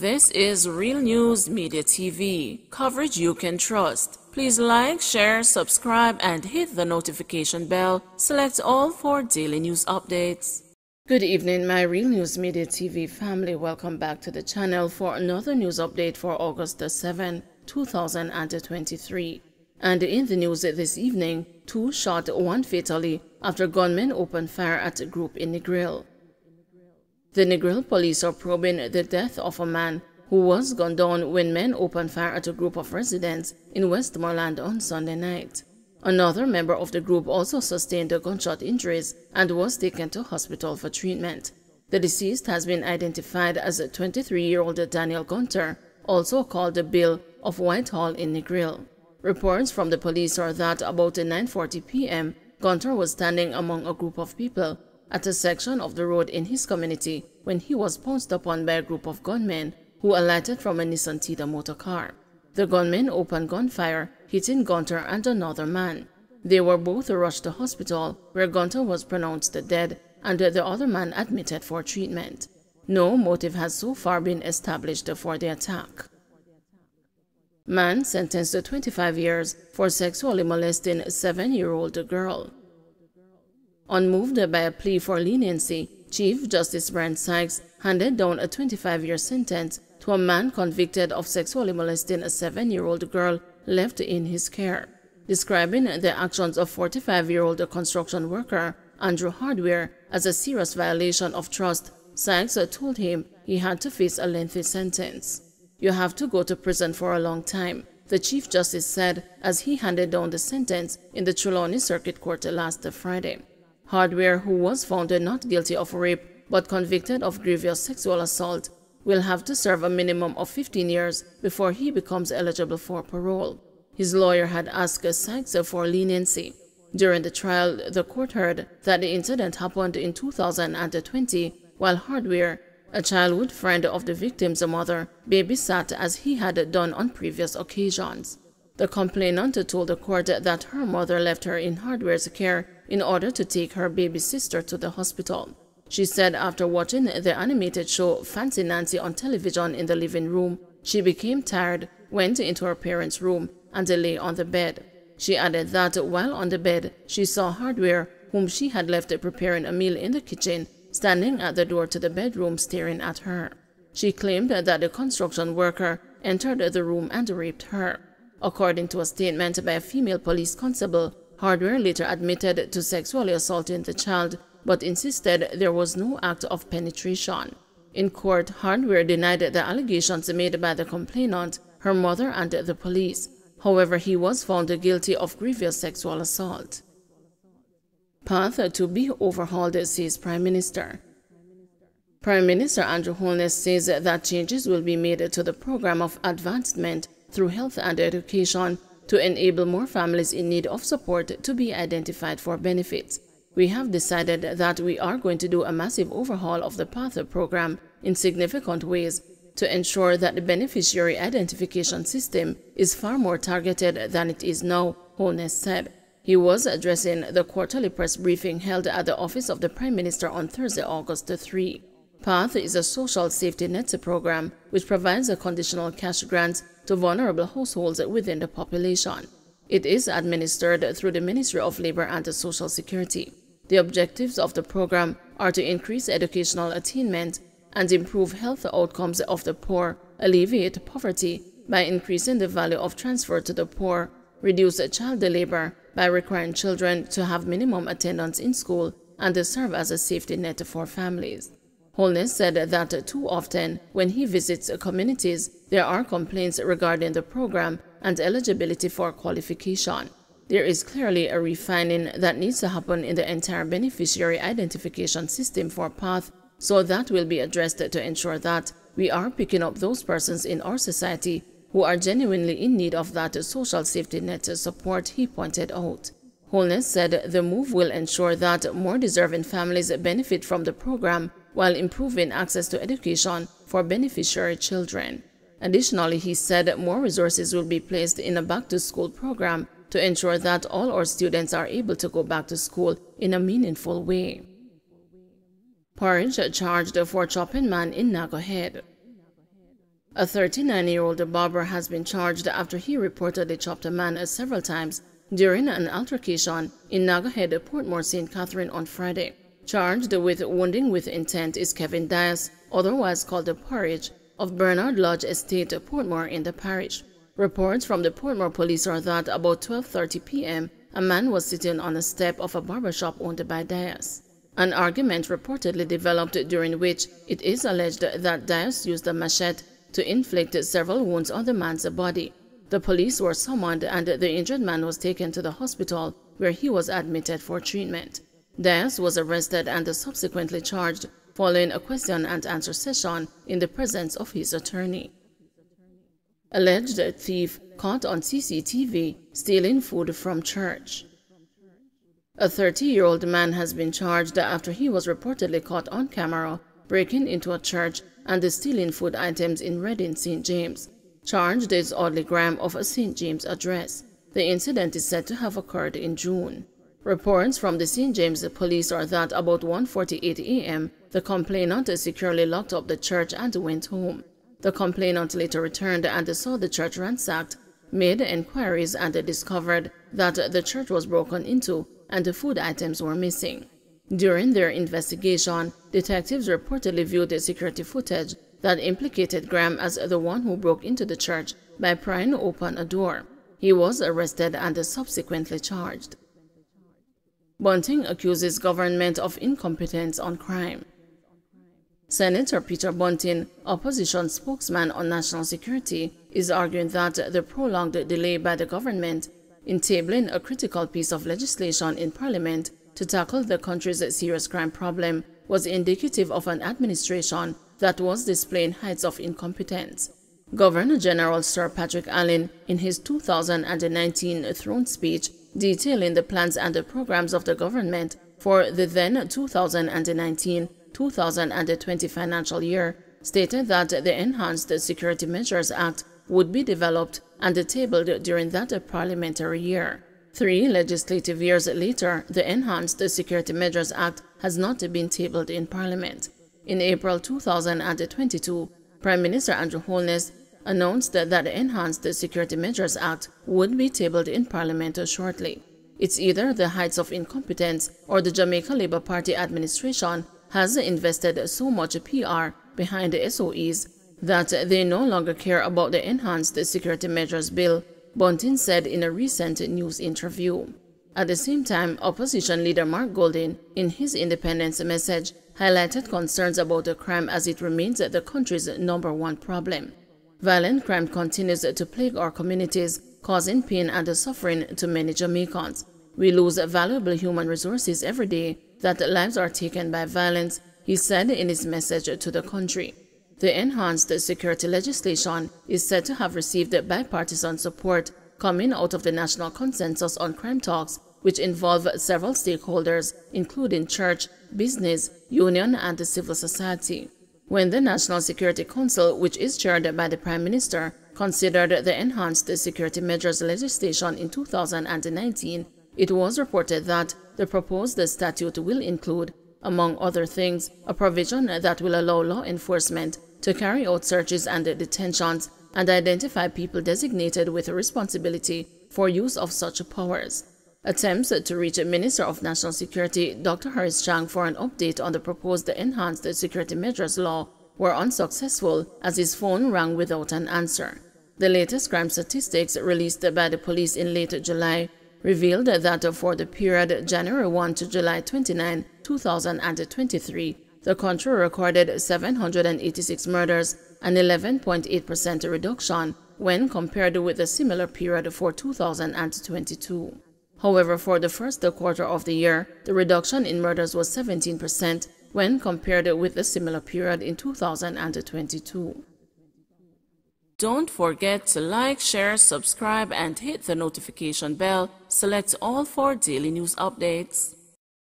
This is Real News Media TV, coverage you can trust. Please like, share, subscribe, and hit the notification bell. Select all for daily news updates. Good evening, my Real News Media TV family. Welcome back to the channel for another news update for August the 7th, 2023. And in the news this evening, 2 shot, 1 fatally after gunmen opened fire at a group in Negril. The Negril police are probing the death of a man who was gunned down when men opened fire at a group of residents in Westmoreland on Sunday night. Another member of the group also sustained gunshot injuries and was taken to hospital for treatment. The deceased has been identified as 23-year-old Daniel Gunter, also called Bill, of Whitehall in Negril. Reports from the police are that about 9:40 p.m., Gunter was standing among a group of people at a section of the road in his community when he was pounced upon by a group of gunmen who alighted from a Nissan Tida motor car. The gunmen opened gunfire, hitting Gunter and another man. They were both rushed to hospital, where Gunter was pronounced dead and the other man admitted for treatment. No motive has so far been established for the attack. Man sentenced to 25 years for sexually molesting 7-year-old girl. Unmoved by a plea for leniency, Chief Justice Brian Sykes handed down a 25-year sentence to a man convicted of sexually molesting a 7-year-old girl left in his care. Describing the actions of 45-year-old construction worker Andrew Hardware as a serious violation of trust, Sykes told him he had to face a lengthy sentence. "You have to go to prison for a long time," the Chief Justice said as he handed down the sentence in the Trelawney Circuit Court last Friday. Hardware, who was found not guilty of rape but convicted of grievous sexual assault, will have to serve a minimum of 15 years before he becomes eligible for parole. His lawyer had asked Sykes for leniency. During the trial, the court heard that the incident happened in 2020 while Hardware, a childhood friend of the victim's mother, babysat as he had done on previous occasions. The complainant told the court that her mother left her in Hardware's care in order to take her baby sister to the hospital. She said after watching the animated show Fancy Nancy on television in the living room, she became tired, went into her parents' room, and lay on the bed. She added that while on the bed, she saw Hardware, whom she had left preparing a meal in the kitchen, standing at the door to the bedroom staring at her. She claimed that the construction worker entered the room and raped her. According to a statement by a female police constable, Hardware later admitted to sexually assaulting the child, but insisted there was no act of penetration. In court, Hardware denied the allegations made by the complainant, her mother, and the police. However, he was found guilty of grievous sexual assault. Path to be overhauled, says Prime Minister. Prime Minister Andrew Holness says that changes will be made to the program of advancement through health and education to enable more families in need of support to be identified for benefits. "We have decided that we are going to do a massive overhaul of the PATH program in significant ways to ensure that the beneficiary identification system is far more targeted than it is now," Holness said. He was addressing the quarterly press briefing held at the office of the Prime Minister on Thursday, August 3. PATH is a social safety net program which provides a conditional cash grants to vulnerable households within the population. It is administered through the Ministry of Labor and Social Security. The objectives of the program are to increase educational attainment and improve health outcomes of the poor, alleviate poverty by increasing the value of transfer to the poor, reduce child labor by requiring children to have minimum attendance in school, and serve as a safety net for families. Holness said that too often, when he visits communities, there are complaints regarding the program and eligibility for qualification. There is clearly a refining that needs to happen in the entire beneficiary identification system for PATH, so that will be addressed to ensure that we are picking up those persons in our society who are genuinely in need of that social safety net support, he pointed out. Holness said the move will ensure that more deserving families benefit from the program while improving access to education for beneficiary children. Additionally, he said more resources will be placed in a back-to-school program to ensure that all our students are able to go back to school in a meaningful way. Porridge charged for chopping man in Nago Head. A 39-year-old barber has been charged after he reportedly chopped a man several times during an altercation in Nagahead, Portmore, St. Catherine on Friday. Charged with wounding with intent is Kevin Dias, otherwise called the Porridge, of Bernard Lodge Estate, Portmore in the parish. Reports from the Portmore police are that about 12:30 p.m., a man was sitting on a step of a barbershop owned by Dias. An argument reportedly developed during which it is alleged that Dias used a machete to inflict several wounds on the man's body. The police were summoned and the injured man was taken to the hospital where he was admitted for treatment. Dias was arrested and subsequently charged following a question-and-answer session in the presence of his attorney. Alleged thief caught on CCTV stealing food from church. A 30-year-old man has been charged after he was reportedly caught on camera breaking into a church and stealing food items in Reading, St. James. Charged is Audley Graham of a St. James address. The incident is said to have occurred in June. Reports from the St. James police are that about 1:48 a.m., the complainant securely locked up the church and went home. The complainant later returned and saw the church ransacked, made enquiries and discovered that the church was broken into and the food items were missing. During their investigation, detectives reportedly viewed the security footage that implicated Graham as the one who broke into the church by prying open a door. He was arrested and subsequently charged. Bunting accuses government of incompetence on crime. Senator Peter Bunting, opposition spokesman on national security, is arguing that the prolonged delay by the government in tabling a critical piece of legislation in Parliament to tackle the country's serious crime problem was indicative of an administration that was displaying heights of incompetence. Governor General Sir Patrick Allen, in his 2019 throne speech detailing the plans and the programs of the government for the then 2019-2020 financial year, stated that the Enhanced Security Measures Act would be developed and tabled during that parliamentary year. 3 legislative years later, the Enhanced Security Measures Act has not been tabled in Parliament. In April 2022, Prime Minister Andrew Holness announced that the Enhanced Security Measures Act would be tabled in Parliament shortly. It's either the heights of incompetence or the Jamaica Labour Party administration has invested so much PR behind the SOEs that they no longer care about the Enhanced Security Measures Bill, Bunting said in a recent news interview. At the same time, opposition leader Mark Golding, in his independence message, highlighted concerns about the crime as it remains the country's #1 problem. Violent crime continues to plague our communities, causing pain and suffering to many Jamaicans. We lose valuable human resources every day, that lives are taken by violence, he said in his message to the country. The enhanced security legislation is said to have received bipartisan support coming out of the National Consensus on Crime Talks, which involve several stakeholders, including church, business, union, and the civil society. When the National Security Council, which is chaired by the Prime Minister, considered the enhanced security measures legislation in 2019, it was reported that the proposed statute will include, among other things, a provision that will allow law enforcement to carry out searches and detentions and identify people designated with responsibility for use of such powers. Attempts to reach Minister of National Security Dr. Harris Chang for an update on the proposed enhanced security measures law were unsuccessful as his phone rang without an answer. The latest crime statistics released by the police in late July revealed that for the period January 1 to July 29, 2023, the country recorded 786 murders, an 11.8% reduction when compared with the similar period for 2022. However, for the first quarter of the year, the reduction in murders was 17% when compared with the similar period in 2022. Don't forget to like, share, subscribe, and hit the notification bell. Select all for daily news updates.